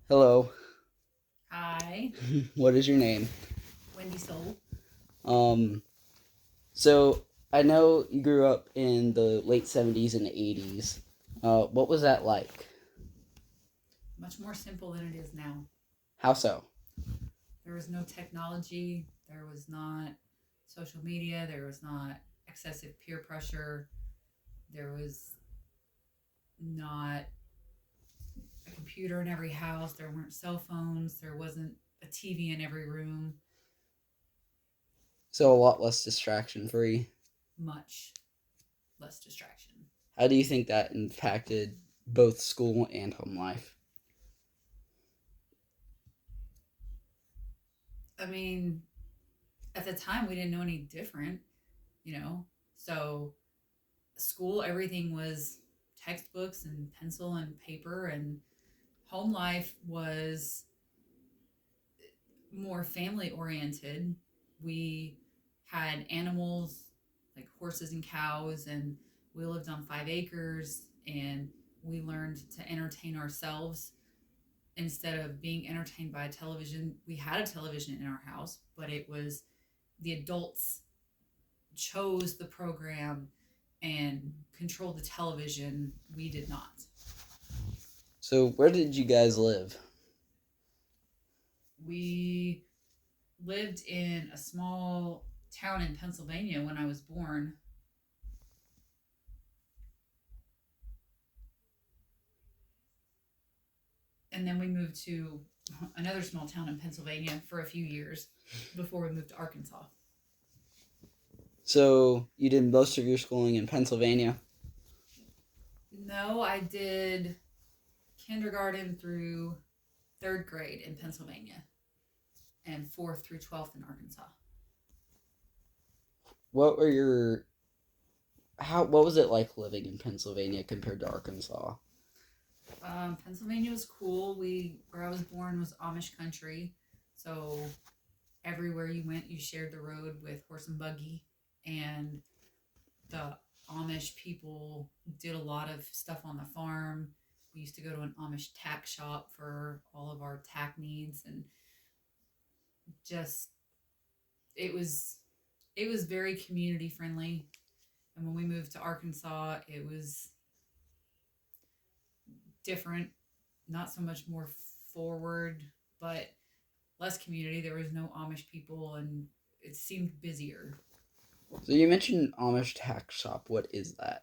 Hello. Hi, What is your name? Wendy Soul. Um, so I know you grew up in the late 70s and 80s. What was that like? Much more simple than it is now. How so? There was no technology, there was not social media, there was not excessive peer pressure, there was not a computer in every house, there weren't cell phones, there wasn't a TV in every room. So a lot less distraction free. Much less distraction. How do you think that impacted both school and home life? I mean, at the time, we didn't know any different, you know? So, school, everything was textbooks and pencil and paper, and home life was more family oriented. We had animals like horses and cows, and we lived on 5 acres, and we learned to entertain ourselves instead of being entertained by a television. We had a television in our house, but it was the adults chose the program and controlled the television. We did not. So where did you guys live? We lived in a small town in Pennsylvania when I was born. And then we moved to another small town in Pennsylvania for a few years before we moved to Arkansas. So you did most of your schooling in Pennsylvania. No, I did kindergarten through third grade in Pennsylvania and fourth through 12th in Arkansas. What were your what was it like living in Pennsylvania compared to Arkansas? Pennsylvania was cool. Where I was born was Amish country, so everywhere you went, you shared the road with horse and buggy, and the Amish people did a lot of stuff on the farm. We used to go to an Amish tack shop for all of our tack needs, and just it was it was very community friendly. And when we moved to Arkansas, it was different, not so much more forward, but less community. There was no Amish people, and it seemed busier. So you mentioned Amish tack shop. What is that?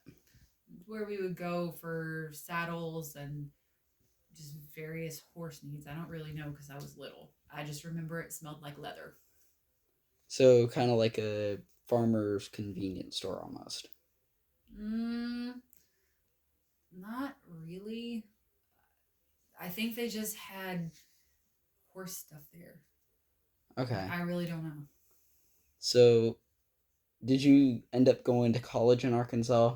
Where we would go for saddles and just various horse needs. I don't really know because I was little. I just remember it smelled like leather. So kind of like a farmer's convenience store almost. Mm, not really. I think they just had horse stuff there. Okay. I really don't know. So did you end up going to college in Arkansas?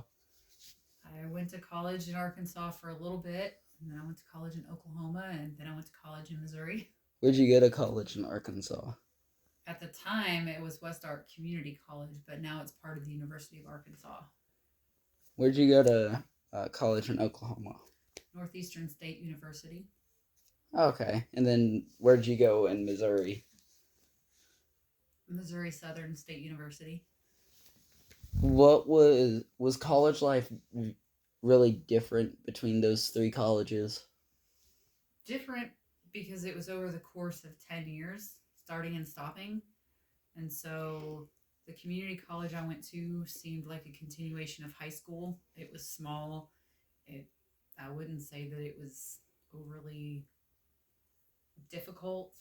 I went to college in Arkansas for a little bit, and then I went to college in Oklahoma, and then I went to college in Missouri. Where'd you go to college in Arkansas? At the time, it was West Ark Community College, but now it's part of the University of Arkansas. Where'd you go to college in Oklahoma? Northeastern State University. Okay. And then where'd you go in Missouri? Missouri Southern State University. What was college life really different between those three colleges? Different because it was over the course of 10 years, starting and stopping. And so the community college I went to seemed like a continuation of high school. It was small. It I wouldn't say that it was overly difficult.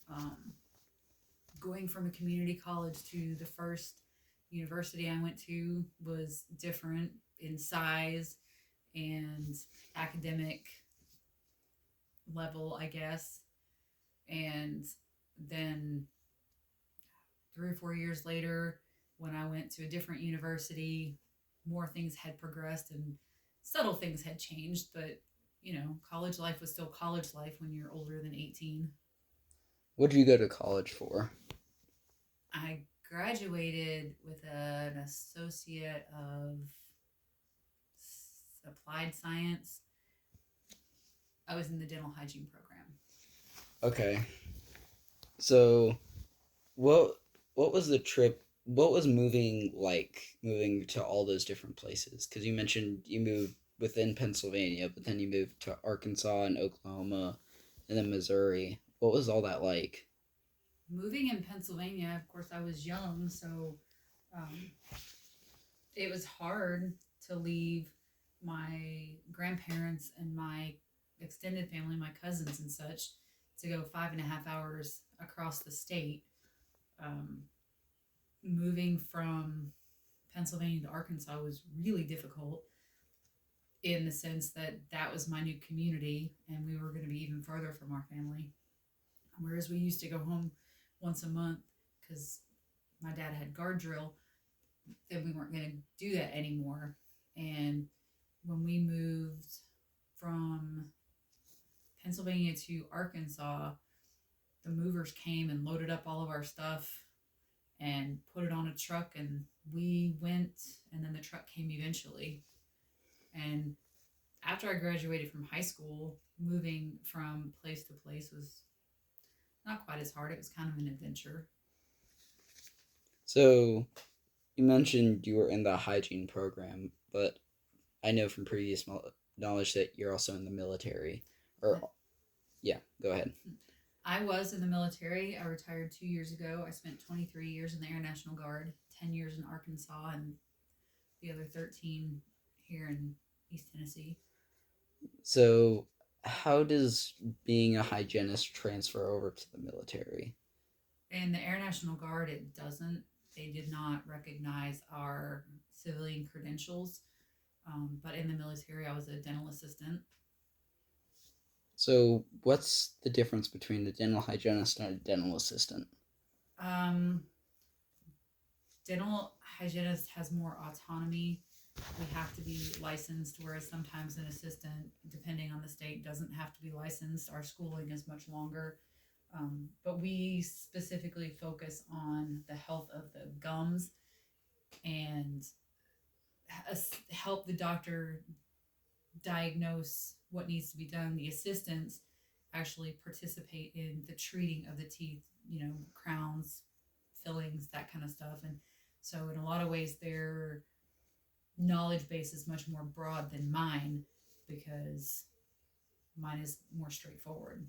Um, Going from a community college to the first university I went to was different in size and academic level, I guess. And then 3 or 4 years later, when I went to a different university, more things had progressed and subtle things had changed. But, college life was still college life when you're older than 18. What'd you go to college for? I graduated with an associate of applied science. I was in the dental hygiene program. Okay. So what what was the trip? What was moving like? Moving to all those different places? Because you mentioned you moved within Pennsylvania, but then you moved to Arkansas and Oklahoma, and then Missouri. What was all that like? Moving in Pennsylvania, of course, I was young, so um, it was hard to leave my grandparents and my extended family, my cousins and such, to go 5.5 hours across the state. Um, Moving from Pennsylvania to Arkansas was really difficult in the sense that that was my new community and we were going to be even further from our family. Whereas we used to go home once a month because my dad had guard drill, then we weren't going to do that anymore. And when we moved from Pennsylvania to Arkansas, the movers came and loaded up all of our stuff and put it on a truck, and we went, and then the truck came eventually. And after I graduated from high school, moving from place to place was not quite as hard. It was kind of an adventure. So you mentioned you were in the hygiene program, but I know from previous knowledge that you're also in the military. Or yeah, go ahead. I was in the military. I retired 2 years ago. I spent 23 years in the Air National Guard, 10 years in Arkansas, and the other 13 here in East Tennessee. So how does being a hygienist transfer over to the military? In the Air National Guard, it doesn't. They did not recognize our civilian credentials. But in the military, I was a dental assistant. So what's the difference between a dental hygienist and a dental assistant? Um, Dental hygienist has more autonomy. We have to be licensed, whereas sometimes an assistant, depending on the state, doesn't have to be licensed. Our schooling is much longer. But we specifically focus on the health of the gums and help the doctor diagnose what needs to be done. The assistants actually participate in the treating of the teeth, crowns, fillings, that kind of stuff. And so, in a lot of ways, their knowledge base is much more broad than mine because mine is more straightforward.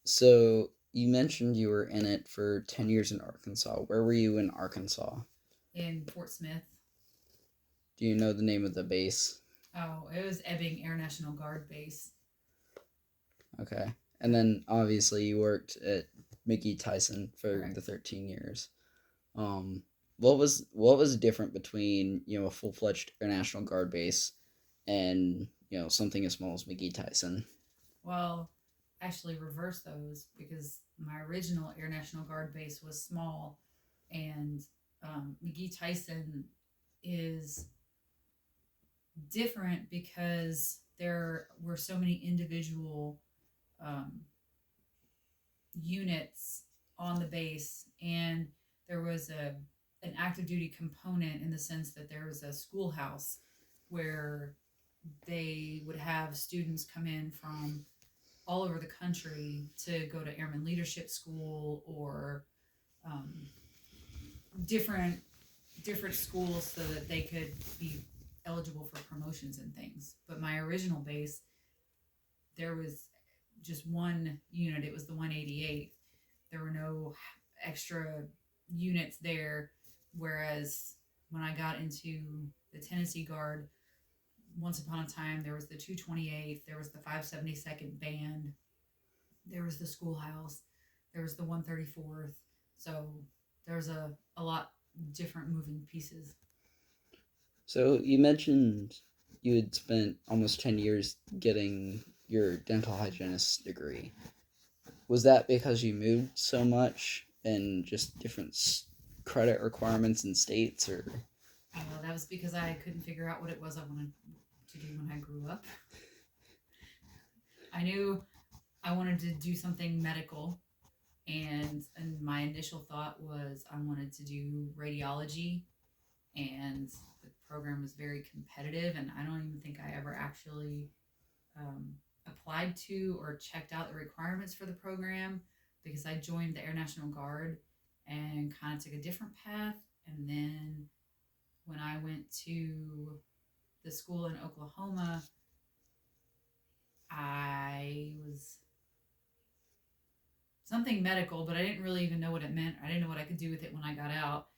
So you mentioned you were in it for 10 years in Arkansas. Where were you in Arkansas? In Fort Smith, Do you know the name of the base? oh, it was Ebbing Air National Guard Base. Okay. And then obviously you worked at McGee Tyson for Correct. the 13 years. Um, what was different between, a full-fledged Air National Guard base and, something as small as McGee Tyson? Well, actually, reverse those because my original Air National Guard base was small, and McGee Tyson is different because there were so many individual um, units on the base, and there was an active duty component in the sense that there was a schoolhouse where they would have students come in from all over the country to go to Airman Leadership School or um, different schools so that they could be eligible for promotions and things. But my original base, there was just one unit. It was the 188th. There were no extra units there. Whereas when I got into the Tennessee Guard, once upon a time there was the 228th, there was the 572nd Band, there was the schoolhouse, there was the 134th. So there's a lot different moving pieces. So you mentioned you had spent almost 10 years getting your dental hygienist degree. Was that because you moved so much and just different credit requirements in states, or? That was because I couldn't figure out what it was I wanted to do when I grew up. I knew I wanted to do something medical, and my initial thought was I wanted to do radiology, and the program was very competitive, and I don't even think I ever actually applied to or checked out the requirements for the program because I joined the Air National Guard and kind of took a different path. And then when I went to the school in Oklahoma, I was something medical, but I didn't really even know what it meant. I didn't know what I could do with it when I got out.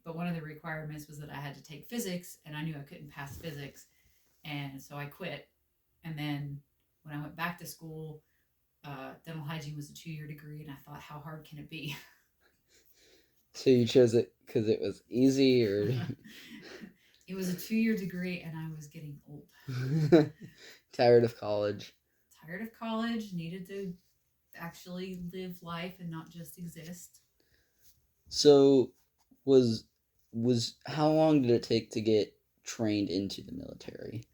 But one of the requirements was that I had to take physics, and I knew I couldn't pass physics. And so I quit. And then when I went back to school, dental hygiene was a 2-year degree, and I thought, how hard can it be? So you chose it because it was easy, or It was a 2-year degree, and I was getting old. tired of college? Tired of college, needed to actually live life and not just exist. So was how long did it take to get trained into the military?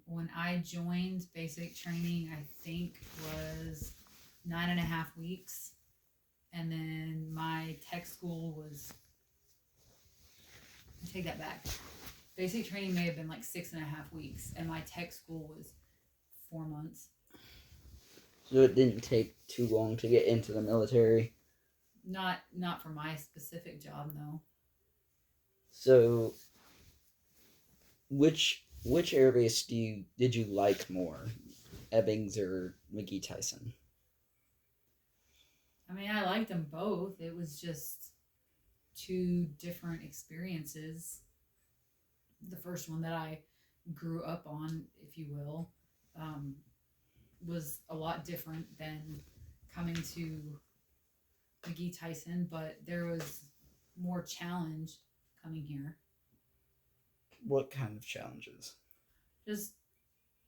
When I joined basic training, I think was 9.5 weeks, and then my tech school was. I take that back. Basic training may have been like 6.5 weeks, and my tech school was 4 months. So it didn't take too long to get into the military. Not for my specific job, no. So which air base did you like more, Ebbings or McGee Tyson? I mean, I liked them both. It was just two different experiences. The first one that I grew up on, if you will, um, was a lot different than coming to McGee Tyson, but there was more challenge coming here. What kind of challenges? Just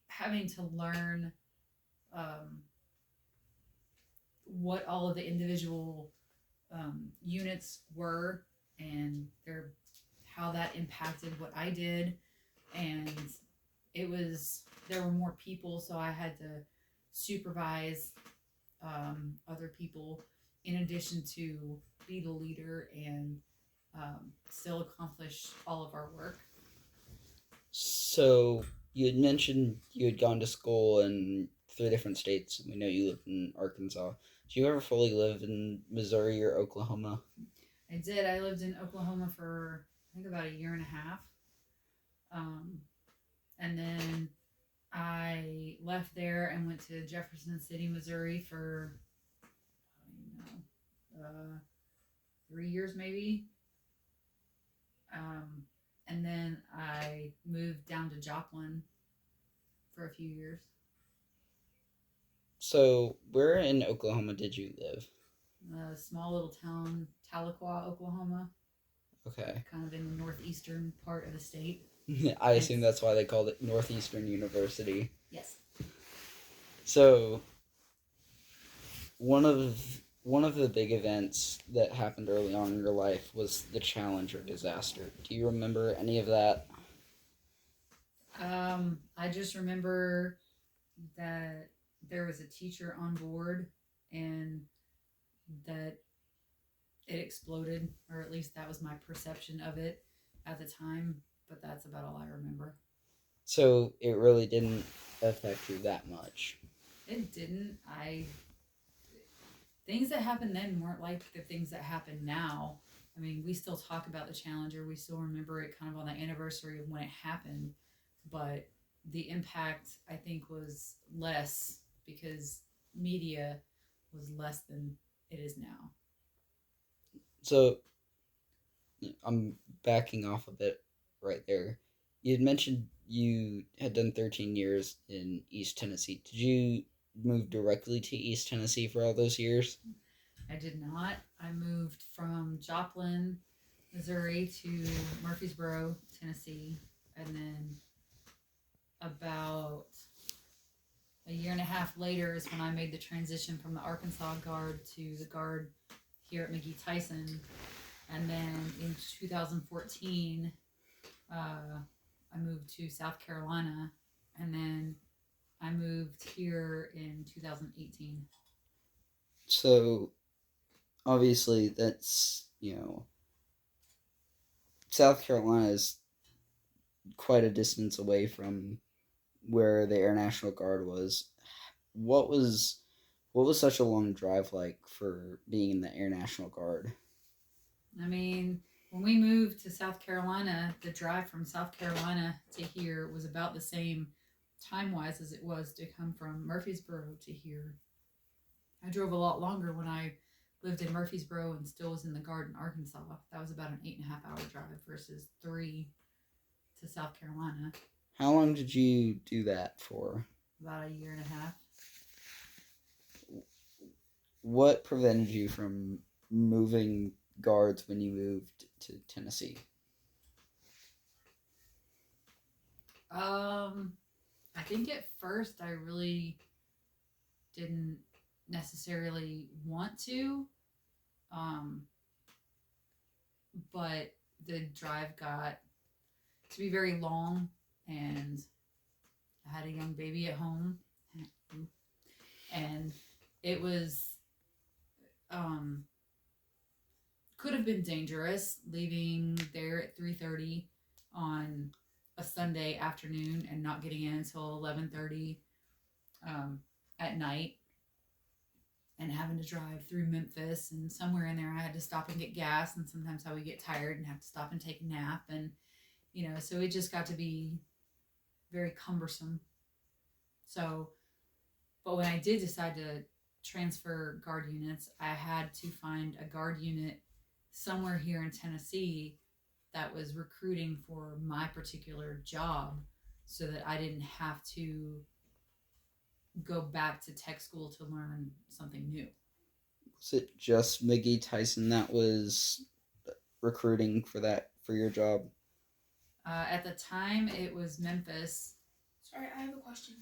having to learn um, what all of the individual units were and how that impacted what I did, and there were more people, so I had to supervise other people in addition to be the leader and still accomplish all of our work. So you had mentioned you had gone to school in 3 different states. We know you lived in Arkansas. Did you ever fully live in Missouri or Oklahoma? I did. I lived in Oklahoma for I think about a year and a half, um, and then I left there and went to Jefferson City, Missouri for I don't know, 3 years maybe. And then I moved down to Joplin for a few years. So where in Oklahoma did you live? A small little town, Tahlequah, Oklahoma, Okay. kind of in the northeastern part of the state. I assume that's why they called it Northeastern University. Yes. So one of the big events that happened early on in your life was the Challenger disaster. Do you remember any of that? I just remember that there was a teacher on board and that it exploded, or at least that was my perception of it at the time, but that's about all I remember. So it really didn't affect you that much. It didn't. Things that happened then weren't like the things that happen now. I mean, we still talk about the Challenger. We still remember it kind of on the anniversary of when it happened, but the impact I think was less because media was less than it is now. So I'm backing off a bit right there. You had mentioned you had done 13 years in East Tennessee. Did you move directly to East Tennessee for all those years? I did not. I moved from Joplin, Missouri to Murfreesboro, Tennessee, and then about a year and a half later is when I made the transition from the Arkansas Guard to the Guard here at McGee Tyson. And then in 2014, I moved to South Carolina, and then I moved here in 2018. So obviously that's, South Carolina is quite a distance away from where the Air National Guard was. What was what was such a long drive like for being in the Air National Guard? I mean, when we moved to South Carolina, the drive from South Carolina to here was about the same time wise as it was to come from Murfreesboro to here. I drove a lot longer when I lived in Murfreesboro and still was in the Guard in Arkansas. That was about an 8.5 hour drive versus 3 to South Carolina. How long did you do that for? About a year and a half. What prevented you from moving guards when you moved to Tennessee? I think at first I really didn't necessarily want to, um, but the drive got to be very long, and I had a young baby at home, and it was um, could have been dangerous leaving there at 3:30 on a Sunday afternoon and not getting in until 11:30 at night, and having to drive through Memphis, and somewhere in there I had to stop and get gas, and sometimes I would get tired and have to stop and take a nap, and so it just got to be very cumbersome. So, but when I did decide to transfer guard units, I had to find a guard unit somewhere here in Tennessee that was recruiting for my particular job so that I didn't have to go back to tech school to learn something new. Was it just McGee Tyson that was recruiting for your job? At the time, it was Memphis. Sorry, I have a question.